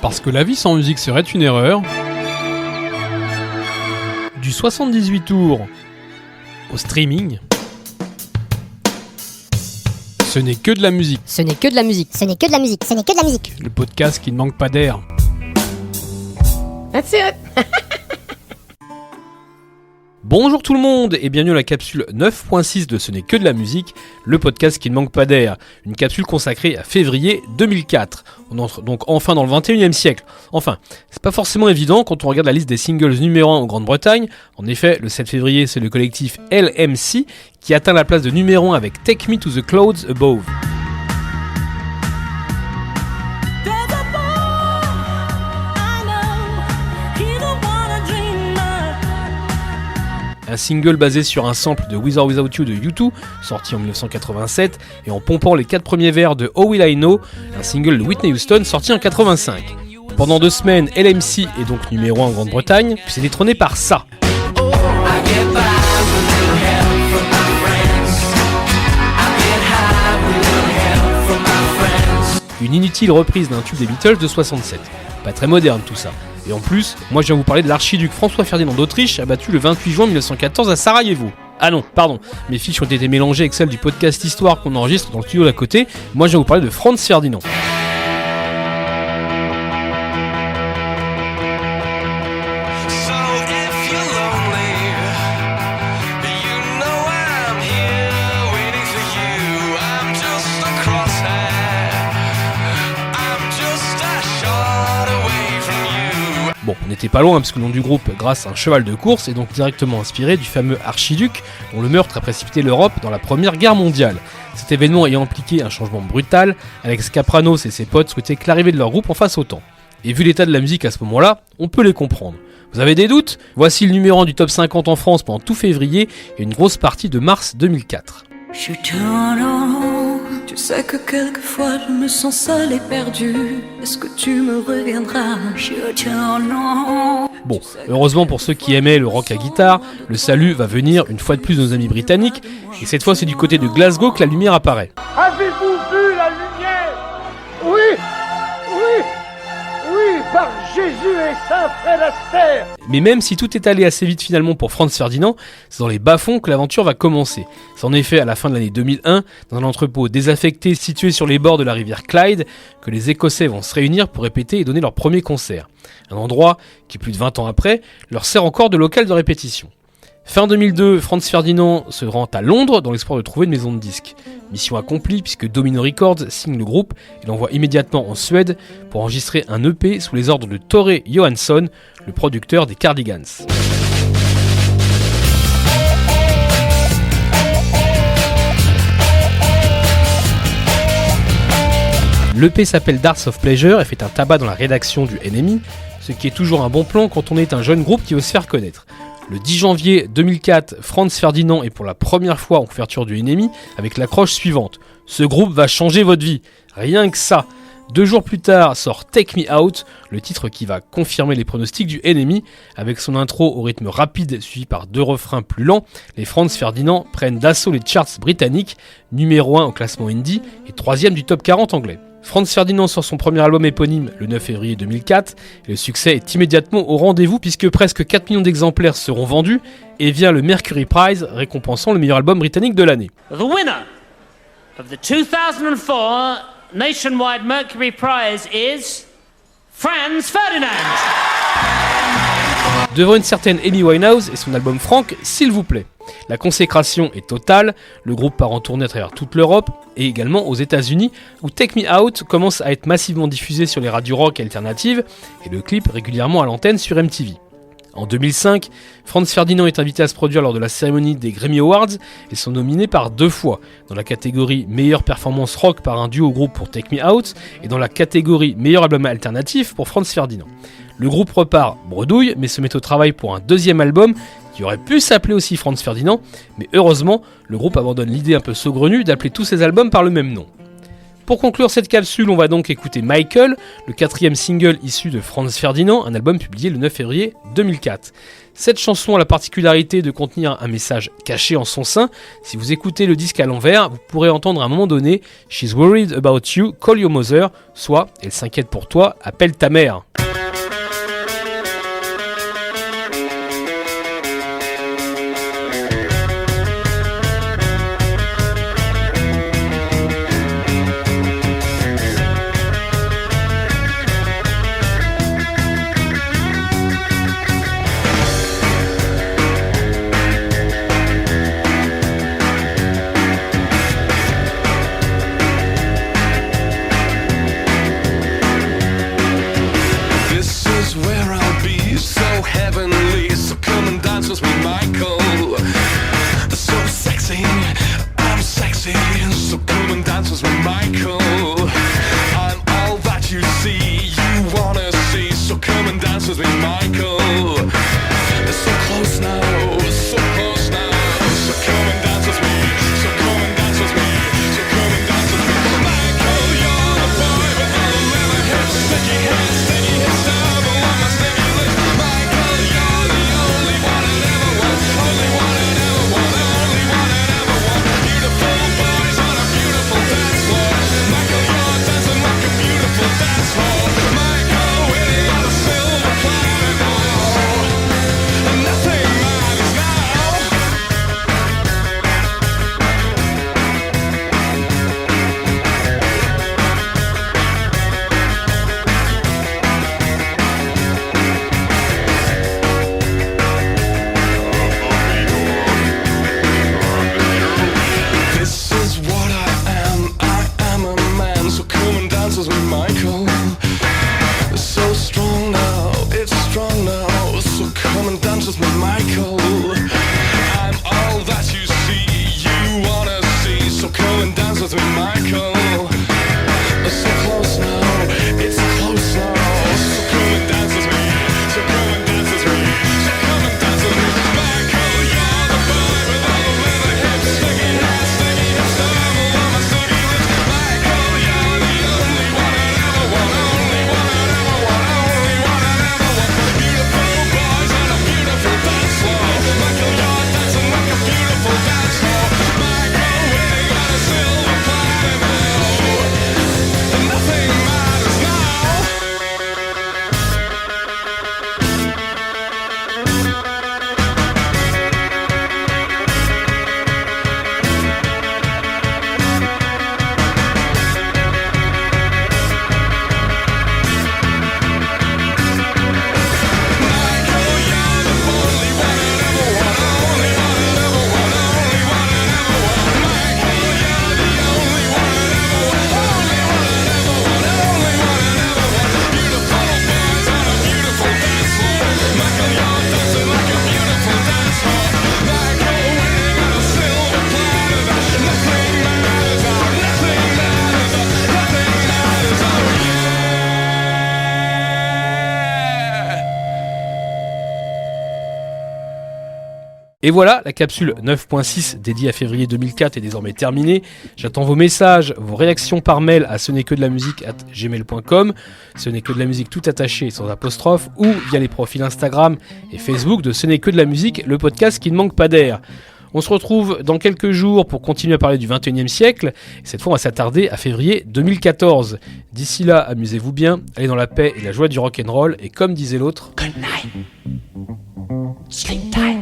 Parce que la vie sans musique serait une erreur. Du 78 tours au streaming. Ce n'est que de la musique. Ce n'est que de la musique. Ce n'est que de la musique. Ce n'est que de la musique. Le podcast qui ne manque pas d'air. That's it. Bonjour tout le monde et bienvenue à la capsule 9.6 de Ce n'est que de la musique, le podcast qui ne manque pas d'air. Une capsule consacrée à février 2004. On entre donc enfin dans le 21e siècle. Enfin, c'est pas forcément évident quand on regarde la liste des singles numéro 1 en Grande-Bretagne. En effet, le 7 février, c'est le collectif LMC qui atteint la place de numéro 1 avec Take Me to the Clouds Above. Un single basé sur un sample de With or Without You de U2, sorti en 1987, et en pompant les 4 premiers vers de How Will I Know, un single de Whitney Houston sorti en 85. Pendant 2 semaines, LMC est donc numéro 1 en Grande-Bretagne, puis c'est détrôné par ça. Une inutile reprise d'un tube des Beatles de 67. Pas très moderne tout ça. Et en plus, moi je viens vous parler de l'archiduc François-Ferdinand d'Autriche, abattu le 28 juin 1914 à Sarajevo. Ah non, pardon, mes fiches ont été mélangées avec celles du podcast Histoire qu'on enregistre dans le studio d'à côté. Moi je viens vous parler de Franz Ferdinand. Bon, on n'était pas loin parce que le nom du groupe, grâce à un cheval de course, est donc directement inspiré du fameux archiduc dont le meurtre a précipité l'Europe dans la Première Guerre mondiale. Cet événement ayant impliqué un changement brutal, Alex Kapranos et ses potes souhaitaient que l'arrivée de leur groupe en fasse autant. Et vu l'état de la musique à ce moment-là, on peut les comprendre. Vous avez des doutes ? Voici le numéro 1 du top 50 en France pendant tout février et une grosse partie de mars 2004. Je tourne en rond, tu sais que quelquefois je me sens seul et perdu. Est-ce que tu me reviendras? Je tourne en rond. Bon, heureusement pour ceux qui aimaient le rock à guitare, le salut va venir une fois de plus de nos amis britanniques, et cette fois c'est du côté de Glasgow que la lumière apparaît. Avez-vous vu la lumière? Oui, oui, oui, par Jésus et Saint Fred Astaire. Mais même si tout est allé assez vite finalement pour Franz Ferdinand, c'est dans les bas-fonds que l'aventure va commencer. C'est en effet à la fin de l'année 2001, dans un entrepôt désaffecté situé sur les bords de la rivière Clyde, que les Écossais vont se réunir pour répéter et donner leur premier concert. Un endroit qui, plus de 20 ans après, leur sert encore de local de répétition. Fin 2002, Franz Ferdinand se rend à Londres dans l'espoir de trouver une maison de disques. Mission accomplie puisque Domino Records signe le groupe et l'envoie immédiatement en Suède pour enregistrer un EP sous les ordres de Tore Johansson, le producteur des Cardigans. L'EP s'appelle Darts of Pleasure et fait un tabac dans la rédaction du NME, ce qui est toujours un bon plan quand on est un jeune groupe qui veut se faire connaître. Le 10 janvier 2004, Franz Ferdinand est pour la première fois en couverture du NME avec l'accroche suivante. Ce groupe va changer votre vie. Rien que ça. 2 jours plus tard sort Take Me Out, le titre qui va confirmer les pronostics du NME. Avec son intro au rythme rapide suivi par 2 refrains plus lents, les Franz Ferdinand prennent d'assaut les charts britanniques, numéro 1 au classement indie et 3e du top 40 anglais. Franz Ferdinand sort son premier album éponyme le 9 février 2004 et le succès est immédiatement au rendez-vous puisque presque 4 millions d'exemplaires seront vendus et vient le Mercury Prize récompensant le meilleur album britannique de l'année. The winner of the 2004 Nationwide Mercury Prize is Franz Ferdinand. Devant une certaine Amy Winehouse et son album Frank, s'il vous plaît. La consécration est totale, le groupe part en tournée à travers toute l'Europe et également aux États-Unis où Take Me Out commence à être massivement diffusé sur les radios rock alternatives et le clip régulièrement à l'antenne sur MTV. En 2005, Franz Ferdinand est invité à se produire lors de la cérémonie des Grammy Awards et sont nominés par 2 fois, dans la catégorie meilleure performance rock par un duo groupe pour Take Me Out et dans la catégorie meilleur album alternatif pour Franz Ferdinand. Le groupe repart bredouille mais se met au travail pour un 2e album qui aurait pu s'appeler aussi Franz Ferdinand, mais heureusement, le groupe abandonne l'idée un peu saugrenue d'appeler tous ses albums par le même nom. Pour conclure cette capsule, on va donc écouter Michael, le 4e single issu de Franz Ferdinand, un album publié le 9 février 2004. Cette chanson a la particularité de contenir un message caché en son sein. Si vous écoutez le disque à l'envers, vous pourrez entendre à un moment donné « She's worried about you, call your mother », soit « Elle s'inquiète pour toi, appelle ta mère ». Et voilà, la capsule 9.6 dédiée à février 2004 est désormais terminée. J'attends vos messages, vos réactions par mail à ce n'est que de la musique @gmail.com, ce n'est que de la musique tout attaché sans apostrophe, ou via les profils Instagram et Facebook de Ce n'est que de la musique, le podcast qui ne manque pas d'air. On se retrouve dans quelques jours pour continuer à parler du 21e siècle. Et cette fois, on va s'attarder à février 2014. D'ici là, amusez-vous bien, allez dans la paix et la joie du rock'n'roll. Et comme disait l'autre, Good night. Sleep tight.